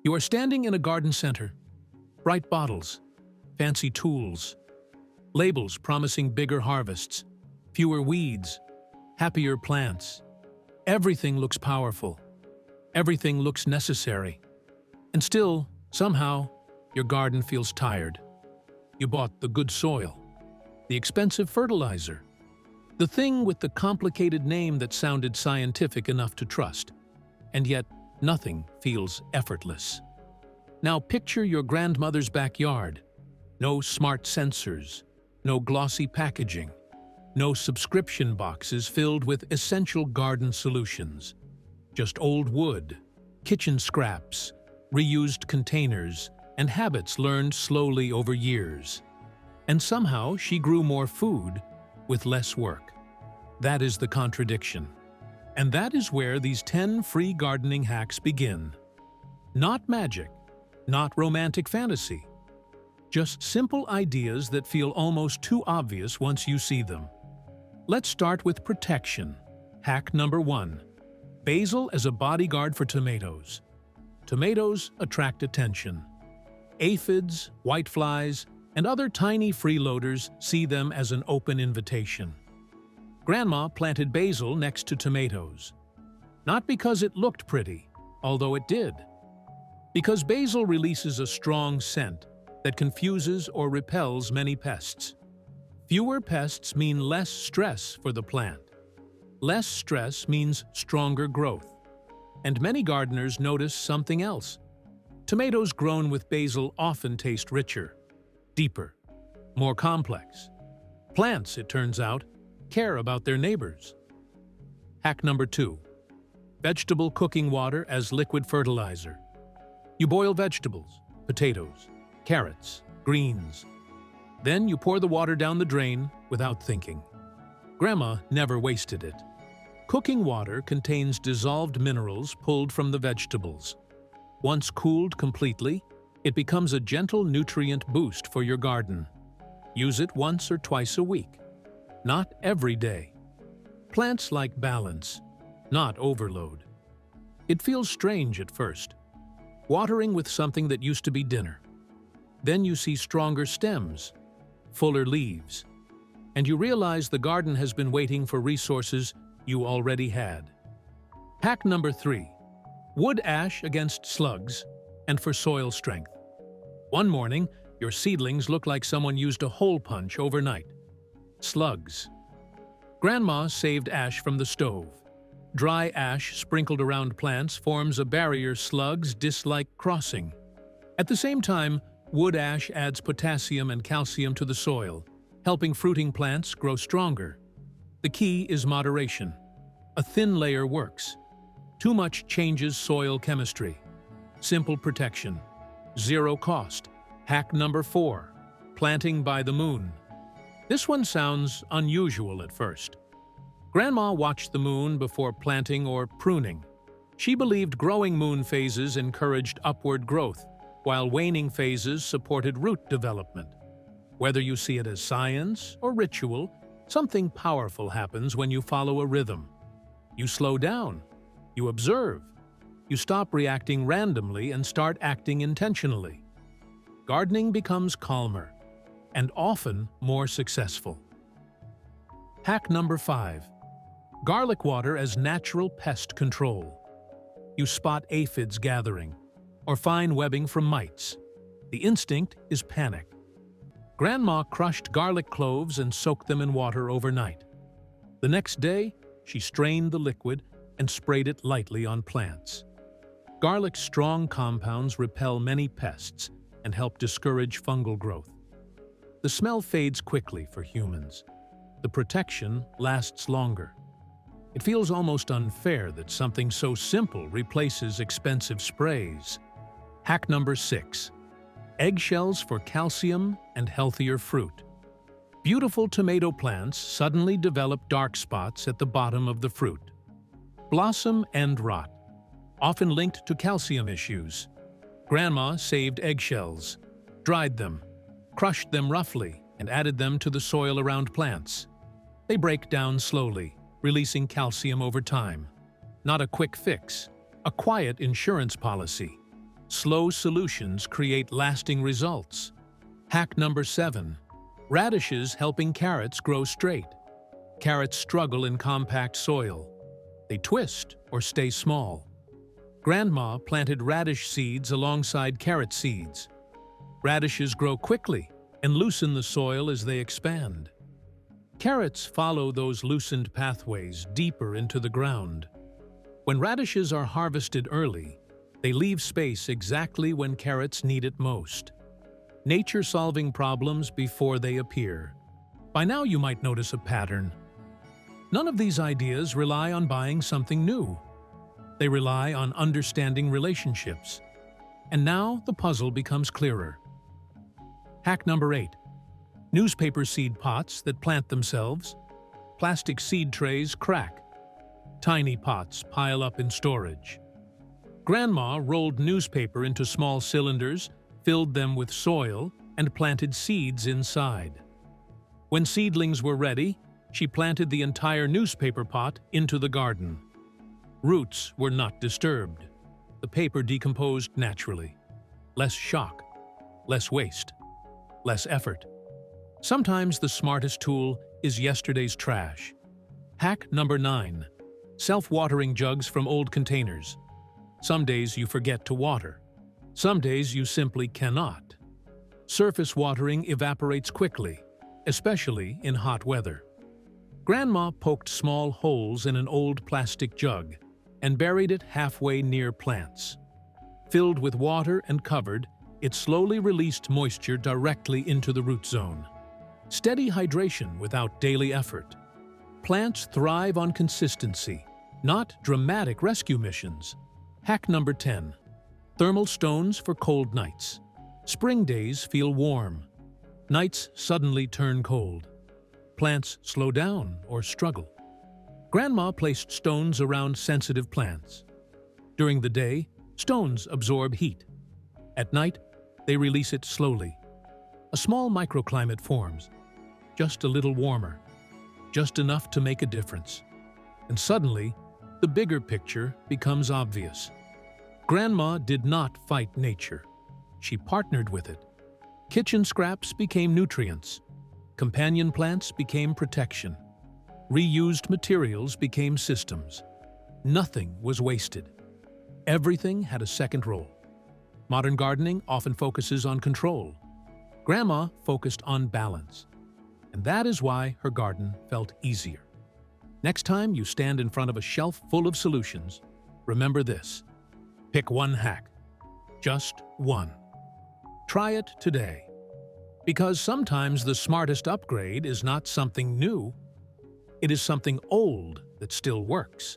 You are standing in a garden center. Bright bottles, fancy tools, labels promising bigger harvests, fewer weeds, happier plants. Everything looks powerful. Everything looks necessary. And still, somehow, your garden feels tired. You bought the good soil, the expensive fertilizer, the thing with the complicated name that sounded scientific enough to trust. And yet, nothing feels effortless. Now picture your grandmother's backyard. No smart sensors, no glossy packaging, no subscription boxes filled with essential garden solutions. Just old wood, kitchen scraps, reused containers, and habits learned slowly over years. And somehow she grew more food with less work. That is the contradiction. And that is where these 10 free gardening hacks begin. Not magic, not romantic fantasy. Just simple ideas that feel almost too obvious once you see them. Let's start with protection. Hack number 1. Basil as a bodyguard for tomatoes. Tomatoes attract attention. Aphids, whiteflies, and other tiny freeloaders see them as an open invitation. Grandma planted basil next to tomatoes. Not because it looked pretty, although it did. Because basil releases a strong scent that confuses or repels many pests. Fewer pests mean less stress for the plant. Less stress means stronger growth. And many gardeners notice something else. Tomatoes grown with basil often taste richer, deeper, more complex. Plants, it turns out, care about their neighbors. Hack number 2. Vegetable cooking water as liquid fertilizer. You boil vegetables, potatoes, carrots, greens. Then you pour the water down the drain without thinking. Grandma never wasted it. Cooking water contains dissolved minerals pulled from the vegetables. Once cooled completely, it becomes a gentle nutrient boost for your garden. Use it once or twice a week. Not every day. Plants like balance, not overload. It feels strange at first. Watering with something that used to be dinner. Then you see stronger stems, fuller leaves, and you realize the garden has been waiting for resources you already had. Hack number 3. Wood ash against slugs and for soil strength. One morning, your seedlings look like someone used a hole punch overnight. Slugs. Grandma saved ash from the stove. Dry ash sprinkled around plants forms a barrier slugs dislike crossing. At the same time, wood ash adds potassium and calcium to the soil, helping fruiting plants grow stronger. The key is moderation. A thin layer works. Too much changes soil chemistry. Simple protection. Zero cost. Hack number 4. Planting by the moon. This one sounds unusual at first. Grandma watched the moon before planting or pruning. She believed growing moon phases encouraged upward growth, while waning phases supported root development. Whether you see it as science or ritual, something powerful happens when you follow a rhythm. You slow down. You observe. You stop reacting randomly and start acting intentionally. Gardening becomes calmer and often more successful. Hack number 5. Garlic water as natural pest control. You spot aphids gathering or fine webbing from mites. The instinct is panic. Grandma crushed garlic cloves and soaked them in water overnight. The next day, she strained the liquid and sprayed it lightly on plants. Garlic's strong compounds repel many pests and help discourage fungal growth. The smell fades quickly for humans. The protection lasts longer. It feels almost unfair that something so simple replaces expensive sprays. Hack number 6. Eggshells for calcium and healthier fruit. Beautiful tomato plants suddenly develop dark spots at the bottom of the fruit. Blossom end rot, often linked to calcium issues. Grandma saved eggshells, dried them, crushed them roughly, and added them to the soil around plants. They break down slowly, releasing calcium over time. Not a quick fix, a quiet insurance policy. Slow solutions create lasting results. Hack number 7. Radishes helping carrots grow straight. Carrots struggle in compact soil. They twist or stay small. Grandma planted radish seeds alongside carrot seeds. Radishes grow quickly and loosen the soil as they expand. Carrots follow those loosened pathways deeper into the ground. When radishes are harvested early, they leave space exactly when carrots need it most. Nature solving problems before they appear. By now you might notice a pattern. None of these ideas rely on buying something new. They rely on understanding relationships. And now the puzzle becomes clearer. Hack number 8. Newspaper seed pots that plant themselves. Plastic seed trays crack. Tiny pots pile up in storage. Grandma rolled newspaper into small cylinders, filled them with soil, and planted seeds inside. When seedlings were ready, she planted the entire newspaper pot into the garden. Roots were not disturbed. The paper decomposed naturally. Less shock, less waste, less effort. Sometimes the smartest tool is yesterday's trash. Hack number 9. Self-watering jugs from old containers. Some days you forget to water. Some days you simply cannot. Surface watering evaporates quickly, especially in hot weather. Grandma poked small holes in an old plastic jug and buried it halfway near plants. Filled with water and covered, it slowly released moisture directly into the root zone. Steady hydration without daily effort. Plants thrive on consistency, not dramatic rescue missions. Hack number 10. Thermal stones for cold nights. Spring days feel warm. Nights suddenly turn cold. Plants slow down or struggle. Grandma placed stones around sensitive plants. During the day, stones absorb heat. At night, they release it slowly. A small microclimate forms, just a little warmer, just enough to make a difference. And suddenly, the bigger picture becomes obvious. Grandma did not fight nature. She partnered with it. Kitchen scraps became nutrients. Companion plants became protection. Reused materials became systems. Nothing was wasted. Everything had a second role. Modern gardening often focuses on control. Grandma focused on balance. And that is why her garden felt easier. Next time you stand in front of a shelf full of solutions, remember this. Pick one hack. Just one. Try it today. Because sometimes the smartest upgrade is not something new, it is something old that still works.